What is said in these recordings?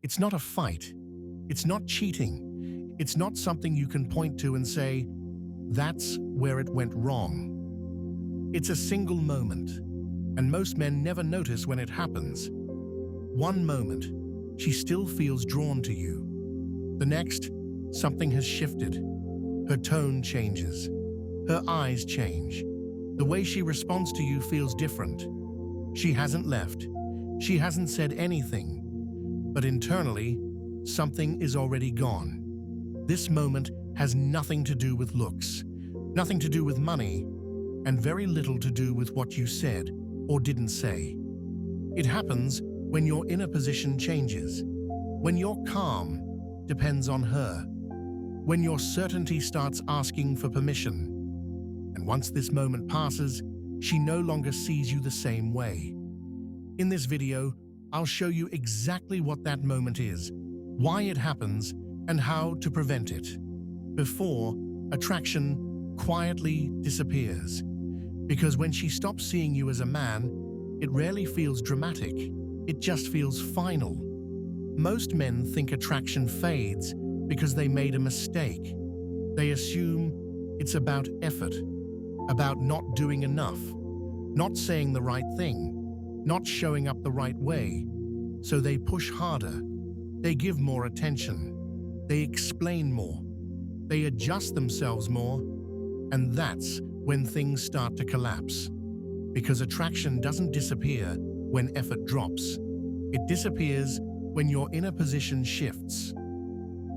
It's not a fight. It's not cheating. It's not something you can point to and say, that's where it went wrong. It's a single moment, and most men never notice when it happens. One moment, she still feels drawn to you. The next, something has shifted. Her tone changes. Her eyes change. The way she responds to you feels different. She hasn't left. She hasn't said anything. But internally, something is already gone. This moment has nothing to do with looks, nothing to do with money, and very little to do with what you said or didn't say. It happens when your inner position changes, when your calm depends on her, when your certainty starts asking for permission. And once this moment passes, she no longer sees you the same way. In this video, I'll show you exactly what that moment is, why it happens, and how to prevent it. Before, attraction quietly disappears. Because when she stops seeing you as a man, it rarely feels dramatic. It just feels final. Most men think attraction fades because they made a mistake. They assume it's about effort, about not doing enough, not saying the right thing, not showing up the right way. So they push harder, they give more attention, they explain more, they adjust themselves more, and that's when things start to collapse. Because attraction doesn't disappear when effort drops. It disappears when your inner position shifts.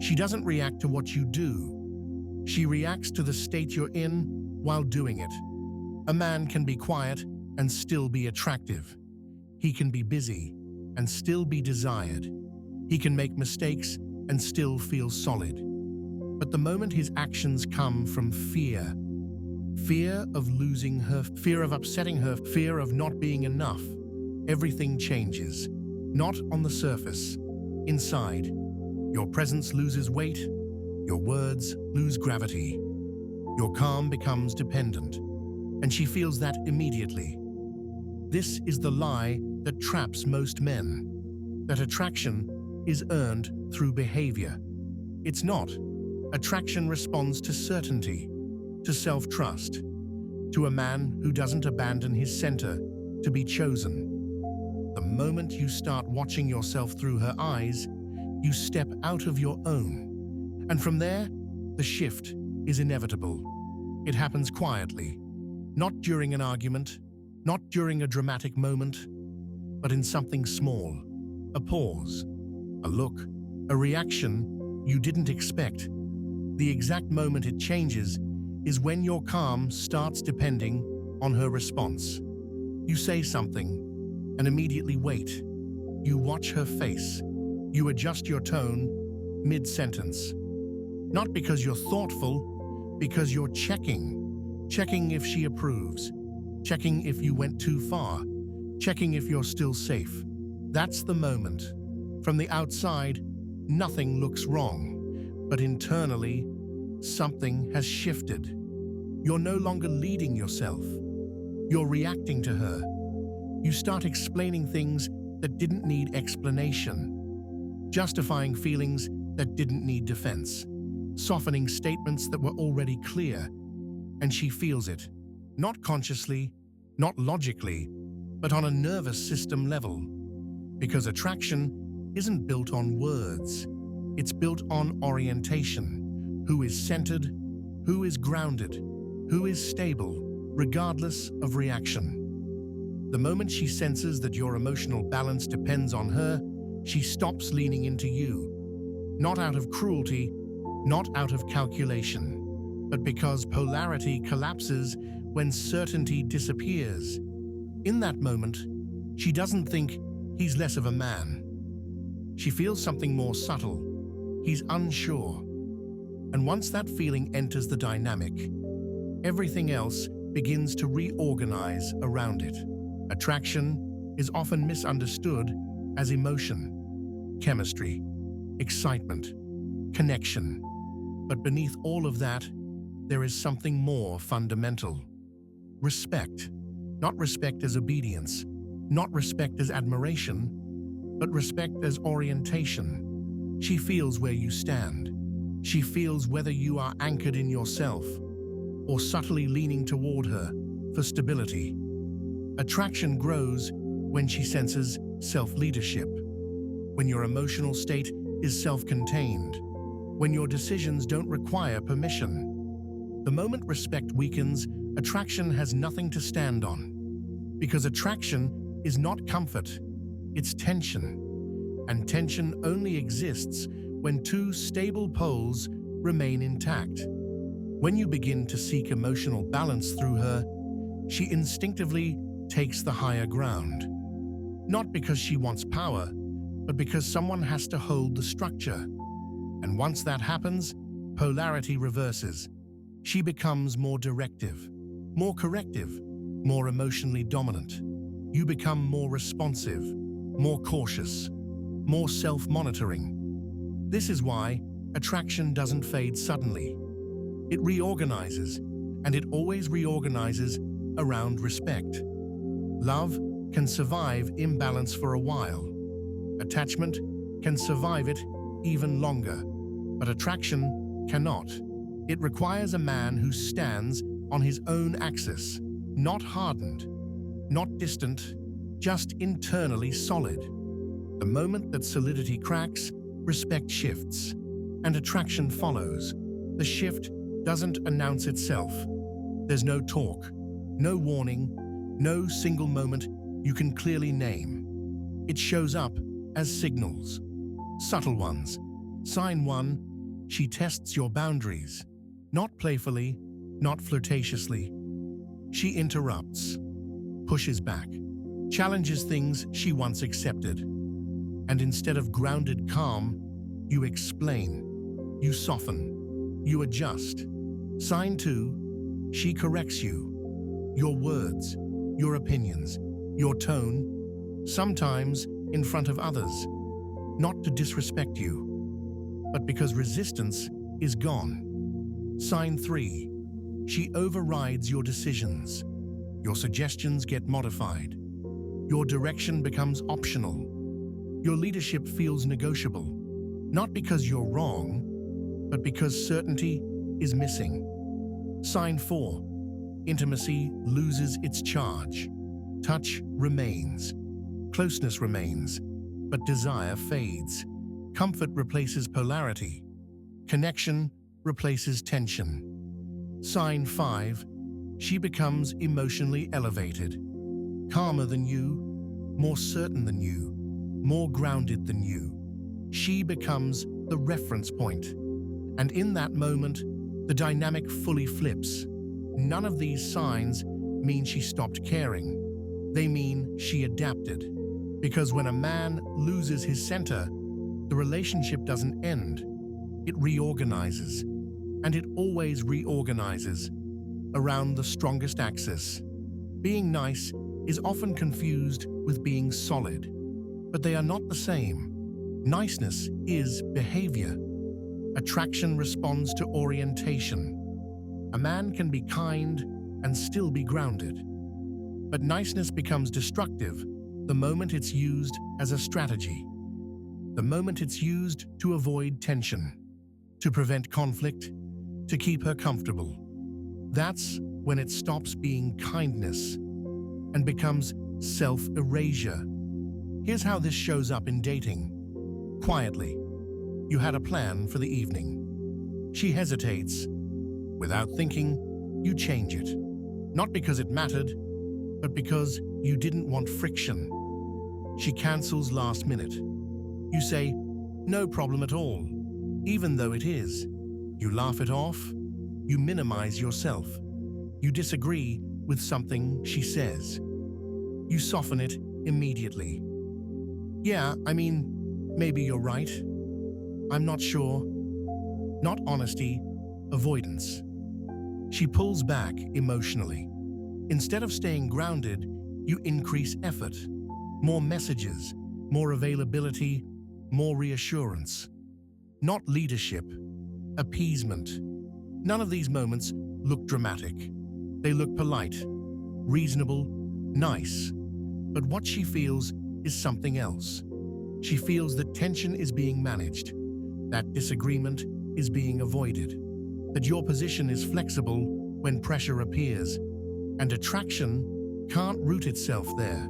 She doesn't react to what you do. She reacts to the state you're in while doing it. A man can be quiet and still be attractive. He can be busy and still be desired. He can make mistakes and still feel solid. But the moment his actions come from fear, fear of losing her, fear of upsetting her, fear of not being enough, everything changes. Not on the surface, inside. Your presence loses weight, your words lose gravity. Your calm becomes dependent, and she feels that immediately. This is the lie that traps most men, that attraction is earned through behavior. It's not. Attraction responds to certainty, to self-trust, to a man who doesn't abandon his center to be chosen. The moment you start watching yourself through her eyes, you step out of your own. And from there, the shift is inevitable. It happens quietly, not during an argument, not during a dramatic moment, but in something small, a pause, a look, a reaction you didn't expect. The exact moment it changes is when your calm starts depending on her response. You say something and immediately wait. You watch her face. You adjust your tone mid-sentence. Not because you're thoughtful, because you're checking if she approves, checking if you went too far, checking if you're still safe. That's the moment. From the outside, nothing looks wrong, but internally, something has shifted. You're no longer leading yourself. You're reacting to her. You start explaining things that didn't need explanation, justifying feelings that didn't need defense, softening statements that were already clear, and she feels it, not consciously, not logically, but on a nervous system level. Because attraction isn't built on words, it's built on orientation. Who is centered, who is grounded, who is stable, regardless of reaction. The moment she senses that your emotional balance depends on her, she stops leaning into you. Not out of cruelty, not out of calculation, but because polarity collapses when certainty disappears. In that moment, she doesn't think he's less of a man. She feels something more subtle. He's unsure. And once that feeling enters the dynamic, everything else begins to reorganize around it. Attraction is often misunderstood as emotion, chemistry, excitement, connection. But beneath all of that, there is something more fundamental. Respect. Not respect as obedience, not respect as admiration, but respect as orientation. She feels where you stand. She feels whether you are anchored in yourself or subtly leaning toward her for stability. Attraction grows when she senses self-leadership, when your emotional state is self-contained, when your decisions don't require permission. The moment respect weakens, attraction has nothing to stand on. Because attraction is not comfort, it's tension. And tension only exists when two stable poles remain intact. When you begin to seek emotional balance through her, she instinctively takes the higher ground. Not because she wants power, but because someone has to hold the structure. And once that happens, polarity reverses. She becomes more directive, more corrective, more emotionally dominant. You become more responsive, more cautious, more self-monitoring. This is why attraction doesn't fade suddenly. It reorganizes, and it always reorganizes around respect. Love can survive imbalance for a while. Attachment can survive it even longer, but attraction cannot. It requires a man who stands on his own axis, not hardened, not distant, just internally solid. The moment that solidity cracks, respect shifts, and attraction follows. The shift doesn't announce itself. There's no talk, no warning, no single moment you can clearly name. It shows up as signals, subtle ones. Sign 1, she tests your boundaries, not playfully, not flirtatiously. She interrupts, pushes back, challenges things she once accepted. And instead of grounded calm, you explain, you soften, you adjust. Sign 2, she corrects you. Your words, your opinions, your tone, sometimes in front of others, not to disrespect you, but because resistance is gone. Sign 3, she overrides your decisions. Your suggestions get modified. Your direction becomes optional. Your leadership feels negotiable, not because you're wrong, but because certainty is missing. Sign 4, intimacy loses its charge. Touch remains, closeness remains, but desire fades. Comfort replaces polarity. Connection replaces tension. Sign 5, she becomes emotionally elevated, calmer than you, more certain than you, more grounded than you. She becomes the reference point. And in that moment, the dynamic fully flips. None of these signs mean she stopped caring. They mean she adapted. Because when a man loses his center, the relationship doesn't end. It reorganizes. And it always reorganizes around the strongest axis. Being nice is often confused with being solid, but they are not the same. Niceness is behavior. Attraction responds to orientation. A man can be kind and still be grounded. But niceness becomes destructive the moment it's used as a strategy. The moment it's used to avoid tension, to prevent conflict, to keep her comfortable. That's when it stops being kindness and becomes self-erasure. Here's how this shows up in dating. Quietly, you had a plan for the evening. She hesitates. Without thinking, you change it. Not because it mattered, but because you didn't want friction. She cancels last minute. You say, no problem at all, even though it is. You laugh it off. You minimize yourself. You disagree with something she says. You soften it immediately. Yeah, maybe you're right. I'm not sure. Not honesty, avoidance. She pulls back emotionally. Instead of staying grounded, you increase effort. More messages, more availability, more reassurance. Not leadership, appeasement. None of these moments look dramatic. They look polite, reasonable, nice. But what she feels is something else. She feels that tension is being managed, that disagreement is being avoided, that your position is flexible when pressure appears, and attraction can't root itself there,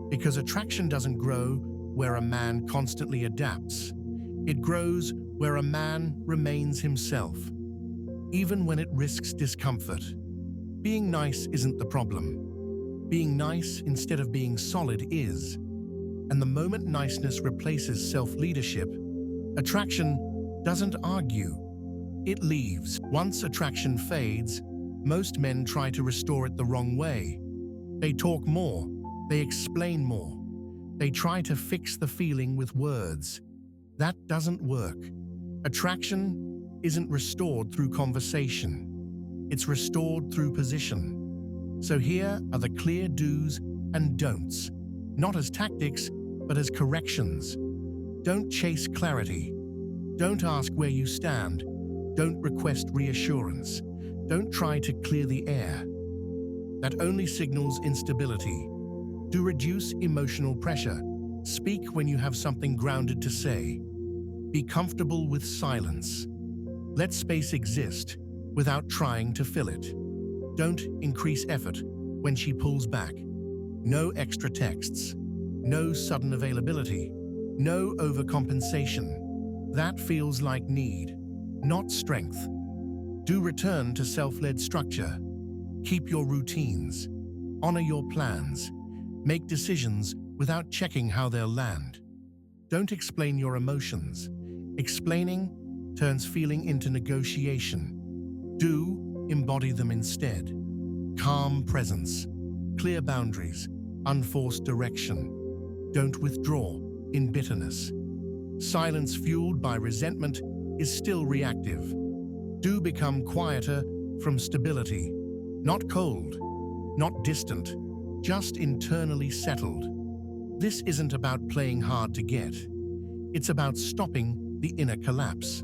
because attraction doesn't grow where a man constantly adapts. It grows where a man remains himself, even when it risks discomfort. Being nice isn't the problem. Being nice instead of being solid is. And the moment niceness replaces self-leadership, attraction doesn't argue. It leaves. Once attraction fades, most men try to restore it the wrong way. They talk more. They explain more. They try to fix the feeling with words. That doesn't work. Attraction isn't restored through conversation. It's restored through position. So here are the clear do's and don'ts, not as tactics, but as corrections. Don't chase clarity. Don't ask where you stand. Don't request reassurance. Don't try to clear the air. That only signals instability. Do reduce emotional pressure. Speak when you have something grounded to say. Be comfortable with silence. Let space exist without trying to fill it. Don't increase effort when she pulls back. No extra texts. No sudden availability. No overcompensation. That feels like need, not strength. Do return to self-led structure. Keep your routines. Honor your plans. Make decisions without checking how they'll land. Don't explain your emotions. Explaining turns feeling into negotiation. Do embody them instead. Calm presence, clear boundaries, unforced direction. Don't withdraw in bitterness. Silence fueled by resentment is still reactive. Do become quieter from stability. Not cold, not distant, just internally settled. This isn't about playing hard to get. It's about stopping the inner collapse.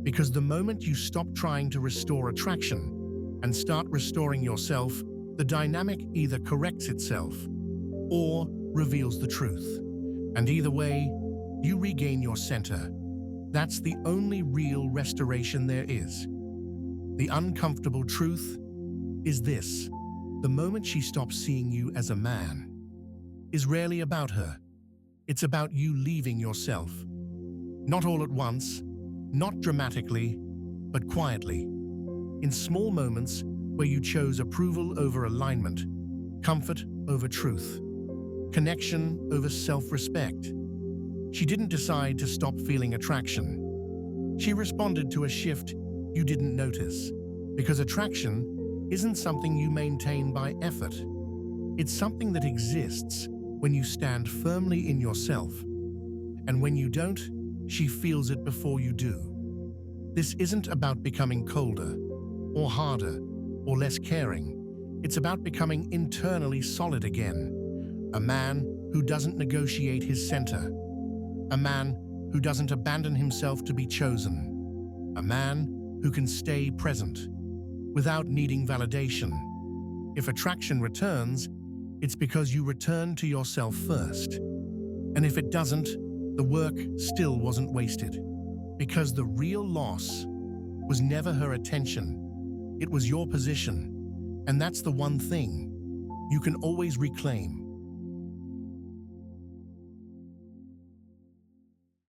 Because the moment you stop trying to restore attraction and start restoring yourself, the dynamic either corrects itself or reveals the truth. And either way, you regain your center. That's the only real restoration there is. The uncomfortable truth is this: the moment she stops seeing you as a man is rarely about her. It's about you leaving yourself. Not all at once, not dramatically, but quietly. In small moments where you chose approval over alignment, comfort over truth, connection over self-respect. She didn't decide to stop feeling attraction. She responded to a shift you didn't notice, because attraction isn't something you maintain by effort. It's something that exists when you stand firmly in yourself. And when you don't, she feels it before you do. This isn't about becoming colder, or harder, or less caring. It's about becoming internally solid again. A man who doesn't negotiate his center. A man who doesn't abandon himself to be chosen. A man who can stay present without needing validation. If attraction returns, it's because you returned to yourself first. And if it doesn't, the work still wasn't wasted. Because the real loss was never her attention. It was your position. And that's the one thing you can always reclaim.